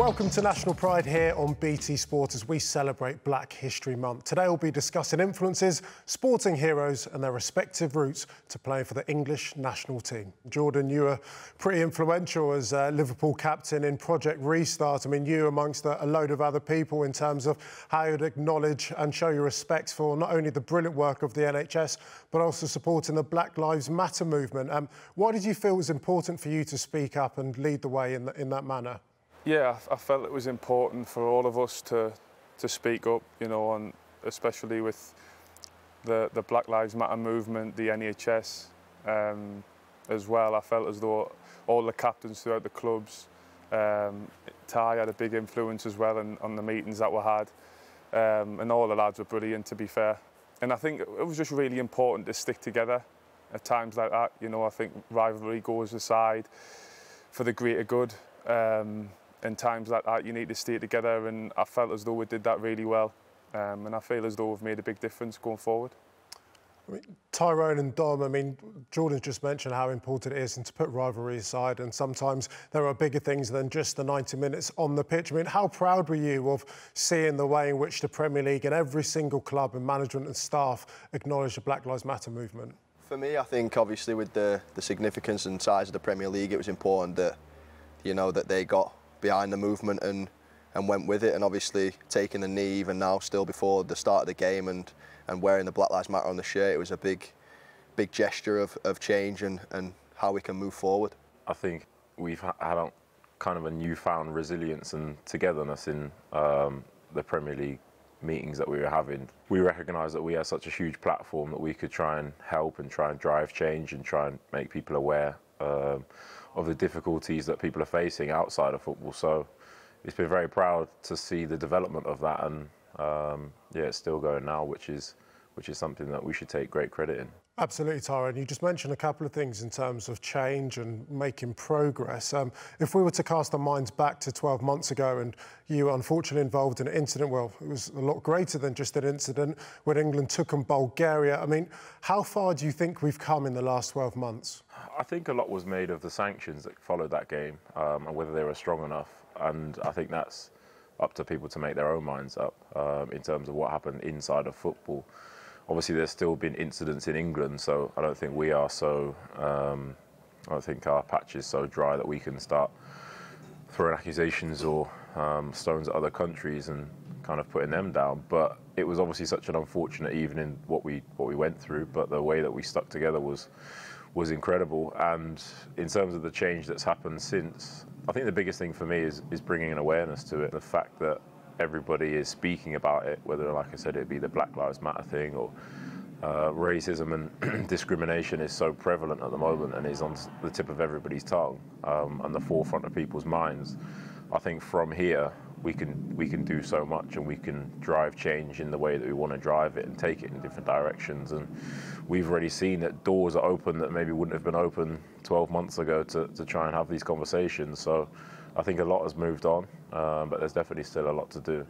Welcome to National Pride here on BT Sport as we celebrate Black History Month. Today we'll be discussing influences, sporting heroes and their respective routes to playing for the English national team. Jordan, you were pretty influential as Liverpool captain in Project Restart. I mean, you amongst a load of other people in terms of how you'd acknowledge and show your respect for not only the brilliant work of the NHS, but also supporting the Black Lives Matter movement. Why did you feel it was important for you to speak up and lead the way in that manner? Yeah, I felt it was important for all of us to speak up, you know, and especially with the Black Lives Matter movement, the NHS as well. I felt as though all the captains throughout the clubs, Ty had a big influence as well on the meetings that were had, and all the lads were brilliant, to be fair. And I think it was just really important to stick together at times like that. You know, I think rivalry goes aside for the greater good. In times like that, you need to stay together, and I felt as though we did that really well. And I feel as though we've made a big difference going forward. I mean, Tyrone and Dom, I mean, Jordan's just mentioned how important it is and to put rivalry aside, and sometimes there are bigger things than just the 90 minutes on the pitch. I mean, how proud were you of seeing the way in which the Premier League and every single club and management and staff acknowledged the Black Lives Matter movement? For me, I think obviously with the significance and size of the Premier League, it was important that, you know, that they got behind the movement and went with it, and obviously taking the knee even now still before the start of the game and wearing the Black Lives Matter on the shirt, it was a big gesture of change and how we can move forward. I think we've had a kind of a newfound resilience and togetherness in the Premier League meetings that we were having. We recognised that we had such a huge platform that we could try and help and try and drive change and try and make people aware of the difficulties that people are facing outside of football. So it's been very proud to see the development of that, and yeah, it's still going now, which is something that we should take great credit in. Absolutely, Tyrone. You just mentioned a couple of things in terms of change and making progress. If we were to cast our minds back to 12 months ago and you were unfortunately involved in an incident, well, it was a lot greater than just an incident when England took on Bulgaria. I mean, how far do you think we've come in the last 12 months? I think a lot was made of the sanctions that followed that game and whether they were strong enough. And I think that's up to people to make their own minds up in terms of what happened inside of football. Obviously, there's still been incidents in England, so I don't think we are so, I don't think our patch is so dry that we can start throwing accusations or stones at other countries and kind of putting them down. But it was obviously such an unfortunate evening, what we went through, but the way that we stuck together was incredible. And in terms of the change that's happened since, I think the biggest thing for me is bringing an awareness to it. The fact that everybody is speaking about it, whether, like I said, it be the Black Lives Matter thing or racism and discrimination is so prevalent at the moment and is on the tip of everybody's tongue and the forefront of people's minds. I think from here we can do so much, and we can drive change in the way that we want to drive it and take it in different directions. And we've already seen that doors are open that maybe wouldn't have been open 12 months ago to try and have these conversations. So I think a lot has moved on, but there's definitely still a lot to do.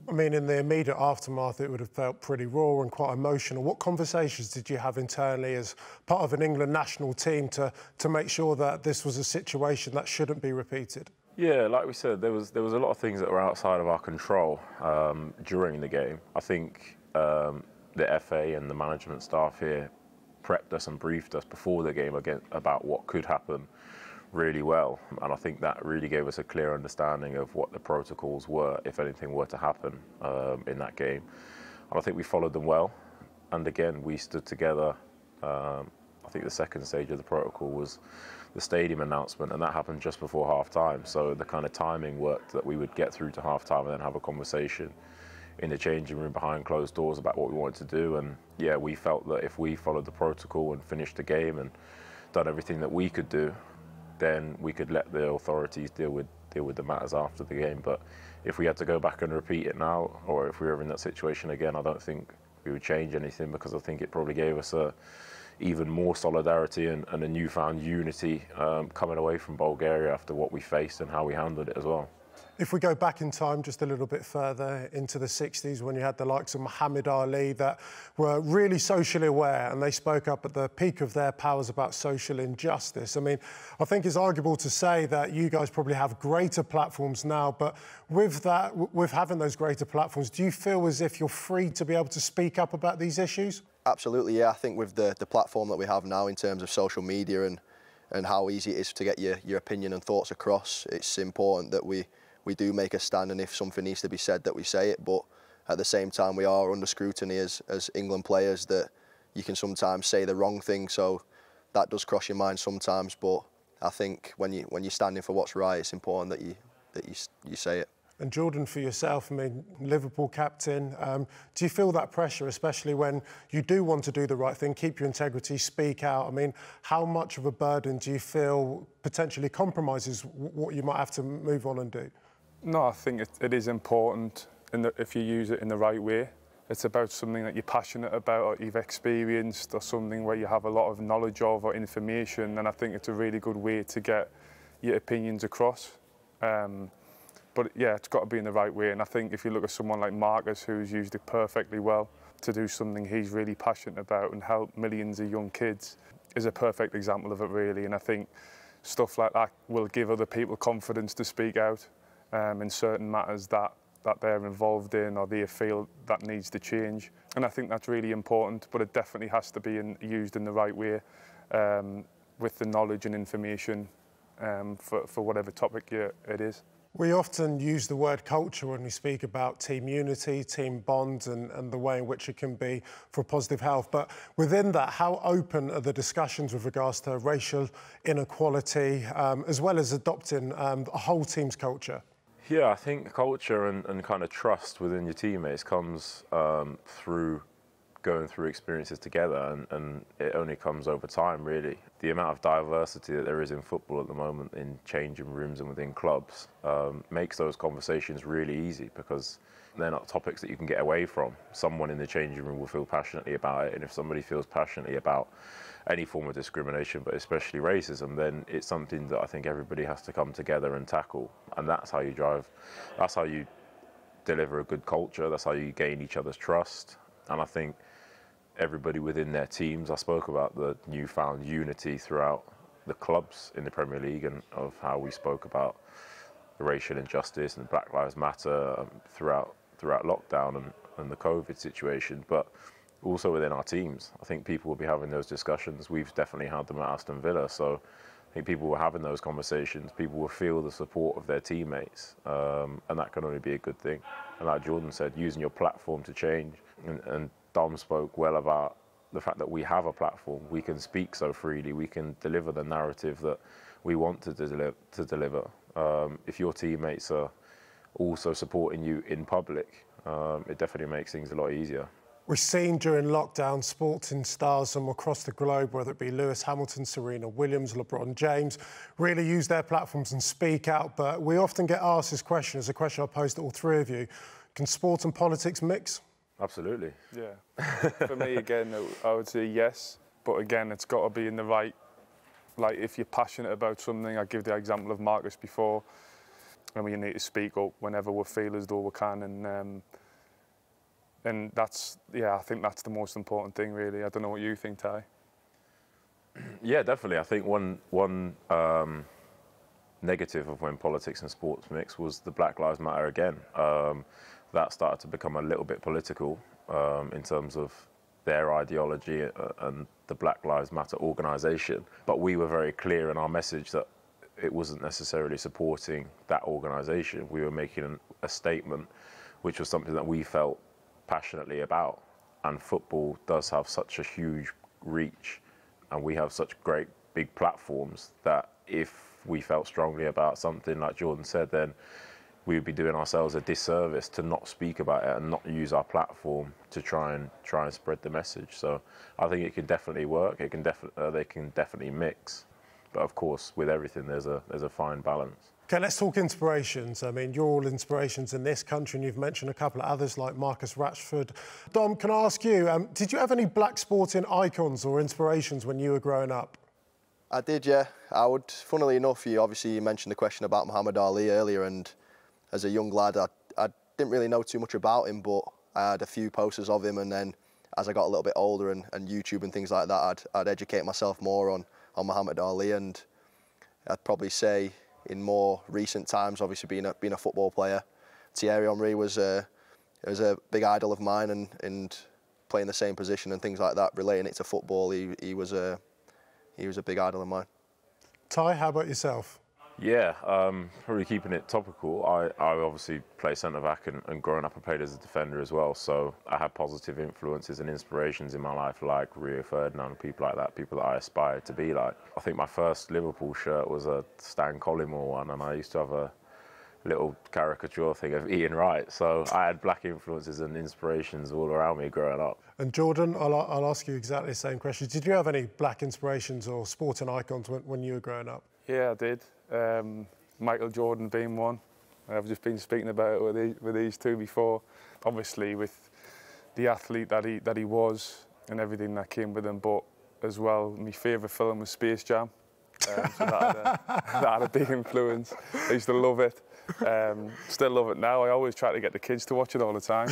I mean, in the immediate aftermath, it would have felt pretty raw and quite emotional. What conversations did you have internally as part of an England national team to make sure that this was a situation that shouldn't be repeated? Yeah, like we said, there was a lot of things that were outside of our control during the game. I think the FA and the management staff here prepped us and briefed us before the game again about what could happen really well, and I think that really gave us a clear understanding of what the protocols were if anything were to happen in that game. And I think we followed them well, and again we stood together. I think the second stage of the protocol was the stadium announcement, and that happened just before half-time, so the kind of timing worked that we would get through to half-time and then have a conversation in the changing room behind closed doors about what we wanted to do. And yeah, we felt that if we followed the protocol and finished the game and done everything that we could do, then we could let the authorities deal with the matters after the game. But if we had to go back and repeat it now, or if we were in that situation again, I don't think we would change anything, because I think it probably gave us even more solidarity and a newfound unity coming away from Bulgaria after what we faced and how we handled it as well. If we go back in time just a little bit further into the 60s, when you had the likes of Muhammad Ali that were really socially aware and they spoke up at the peak of their powers about social injustice. I mean, I think it's arguable to say that you guys probably have greater platforms now, but with that, with having those greater platforms, do you feel as if you're free to be able to speak up about these issues? Absolutely, yeah. I think with the platform that we have now in terms of social media and how easy it is to get your opinion and thoughts across, it's important that we do make a stand, and if something needs to be said, that we say it. But at the same time, we are under scrutiny as England players, that you can sometimes say the wrong thing, so that does cross your mind sometimes. But I think when you're standing for what's right, it's important that you say it. And Jordan, for yourself, I mean, Liverpool captain, do you feel that pressure, especially when you do want to do the right thing, keep your integrity, speak out? I mean, how much of a burden do you feel potentially compromises what you might have to move on and do? No, I think it is important if you use it in the right way. It's about something that you're passionate about or you've experienced, or something where you have a lot of knowledge of or information, and I think it's a really good way to get your opinions across. But yeah, it's got to be in the right way, and I think if you look at someone like Marcus, who's used it perfectly well to do something he's really passionate about and help millions of young kids, is a perfect example of it, really. And I think stuff like that will give other people confidence to speak out in certain matters that they're involved in or they feel that needs to change. And I think that's really important, but it definitely has to be used in the right way, with the knowledge and information for whatever topic it is. We often use the word culture when we speak about team unity, team bonds, and the way in which it can be for positive health. But within that, how open are the discussions with regards to racial inequality, as well as adopting a whole team's culture? Yeah, I think culture and kind of trust within your teammates comes through going through experiences together, and it only comes over time, really. The amount of diversity that there is in football at the moment, in changing rooms and within clubs, makes those conversations really easy, because they're not topics that you can get away from. Someone in the changing room will feel passionately about it, and if somebody feels passionately about any form of discrimination, but especially racism, then it's something that I think everybody has to come together and tackle. And that's how you that's how you deliver a good culture, that's how you gain each other's trust. And I think everybody within their teams, I spoke about the newfound unity throughout the clubs in the Premier League, and of how we spoke about the racial injustice and Black Lives Matter throughout lockdown and the COVID situation, but also within our teams. I think people will be having those discussions. We've definitely had them at Aston Villa, so I think people were having those conversations. People will feel the support of their teammates, and that can only be a good thing. And like Jordan said, using your platform to change, and Dom spoke well about the fact that we have a platform. We can speak so freely. We can deliver the narrative that we want to deliver. If your teammates are also supporting you in public, it definitely makes things a lot easier. We've seen during lockdown sporting stars from across the globe, whether it be Lewis Hamilton, Serena Williams, LeBron James, really use their platforms and speak out. But we often get asked this question, it's a question I'll pose to all three of you. Can sport and politics mix? Absolutely. Yeah. For me, again, I would say yes. But again, it's got to be in the right, like if you're passionate about something, I give the example of Marcus before, and we need to speak up whenever we feel as though we can. And that's, yeah, I think that's the most important thing, really. I don't know what you think, Ty. Yeah, definitely. I think one negative of when politics and sports mix was the Black Lives Matter again. That started to become a little bit political in terms of their ideology and the Black Lives Matter organisation. But we were very clear in our message that it wasn't necessarily supporting that organisation. We were making a statement, which was something that we felt passionately about. And football does have such a huge reach, and we have such great big platforms, that if we felt strongly about something, like Jordan said, then we would be doing ourselves a disservice to not speak about it and not use our platform to try and spread the message. So I think it can definitely work. They can definitely mix, but of course with everything there's a fine balance. Okay, let's talk inspirations. I mean, you're all inspirations in this country, and you've mentioned a couple of others like Marcus Rashford. Dom, can I ask you, did you have any black sporting icons or inspirations when you were growing up? I did, yeah. Funnily enough, you mentioned the question about Muhammad Ali earlier, and as a young lad, I didn't really know too much about him, but I had a few posters of him, and then as I got a little bit older and YouTube and things like that, I'd educate myself more on Muhammad Ali, and I'd probably say in more recent times, obviously being a football player, Thierry Henry was a big idol of mine, and playing the same position and things like that, relating it to football, he was a big idol of mine. Ty, how about yourself? Yeah, probably keeping it topical. I obviously play centre-back and growing up I played as a defender as well, so I had positive influences and inspirations in my life like Rio Ferdinand, people like that, people that I aspired to be like. I think my first Liverpool shirt was a Stan Collymore one, and I used to have a little caricature thing of Ian Wright, so I had black influences and inspirations all around me growing up. And Jordan, I'll ask you exactly the same question. Did you have any black inspirations or sporting icons when you were growing up? Yeah, I did. Michael Jordan being one. I've just been speaking about it with these two before. Obviously, with the athlete that he was and everything that came with him, but as well, my favourite film was Space Jam. So that had a big influence. I used to love it. Still love it now. I always try to get the kids to watch it all the time.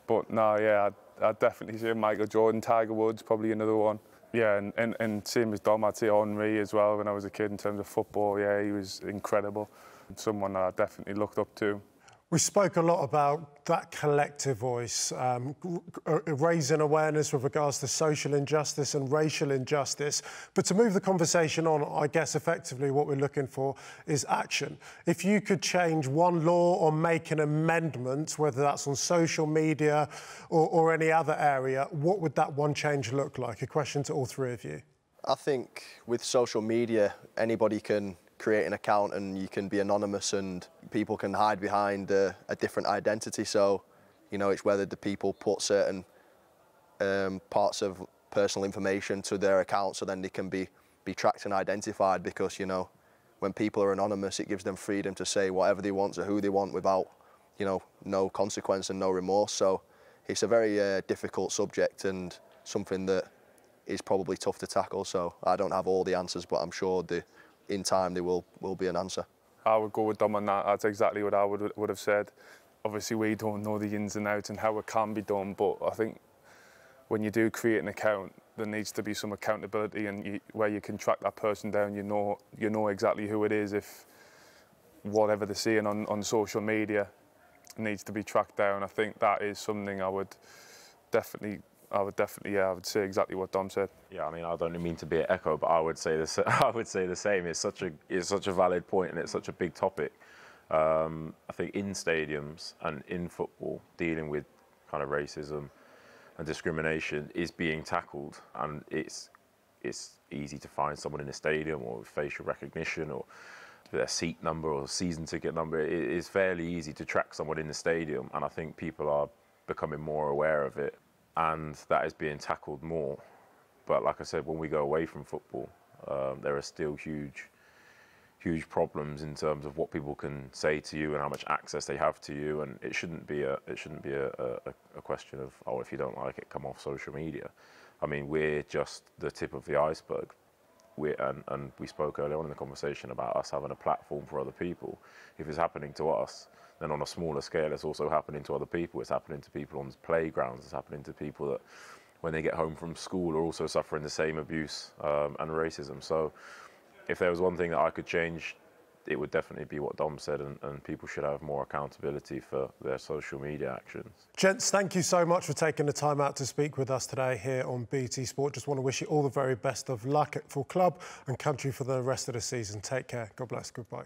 But no, yeah, I'd definitely say Michael Jordan, Tiger Woods, probably another one. Yeah, and same as Dom, I'd say Henry as well when I was a kid in terms of football. Yeah, he was incredible. Someone that I definitely looked up to. We spoke a lot about that collective voice, raising awareness with regards to social injustice and racial injustice. But to move the conversation on, I guess effectively what we're looking for is action. If you could change one law or make an amendment, whether that's on social media or any other area, what would that one change look like? A question to all three of you. I think with social media, anybody can create an account and you can be anonymous and people can hide behind a different identity. So, you know, it's whether the people put certain parts of personal information to their account so then they can be tracked and identified, because, you know, when people are anonymous, it gives them freedom to say whatever they want to who they want without, you know, no consequence and no remorse. So it's a very difficult subject and something that is probably tough to tackle. So I don't have all the answers, but I'm sure in time there will be an answer. I would go with Dom on that. That's exactly what I would have said. Obviously, we don't know the ins and outs and how it can be done, but I think when you do create an account, there needs to be some accountability, and where you can track that person down. You know exactly who it is. If whatever they're saying on social media needs to be tracked down, I think that is something I would definitely, yeah, I would say exactly what Dom said. Yeah, I mean, I don't mean to be an echo, but I would say this. I would say the same. It's such a valid point, and it's such a big topic. I think in stadiums and in football, dealing with kind of racism and discrimination is being tackled, and it's easy to find someone in a stadium or with facial recognition or their seat number or season ticket number. It is fairly easy to track someone in the stadium, and I think people are becoming more aware of it, and that is being tackled more. But like I said, when we go away from football, there are still huge problems in terms of what people can say to you and how much access they have to you, and it shouldn't be a question of, oh, if you don't like it, come off social media. I mean, we're just the tip of the iceberg. And we spoke earlier on in the conversation about us having a platform for other people. If it's happening to us, then on a smaller scale, it's also happening to other people. It's happening to people on playgrounds. It's happening to people that, when they get home from school, are also suffering the same abuse and racism. So if there was one thing that I could change, it would definitely be what Dom said, and people should have more accountability for their social media actions. Gents, thank you so much for taking the time out to speak with us today here on BT Sport. Just want to wish you all the very best of luck for club and country for the rest of the season. Take care. God bless. Goodbye.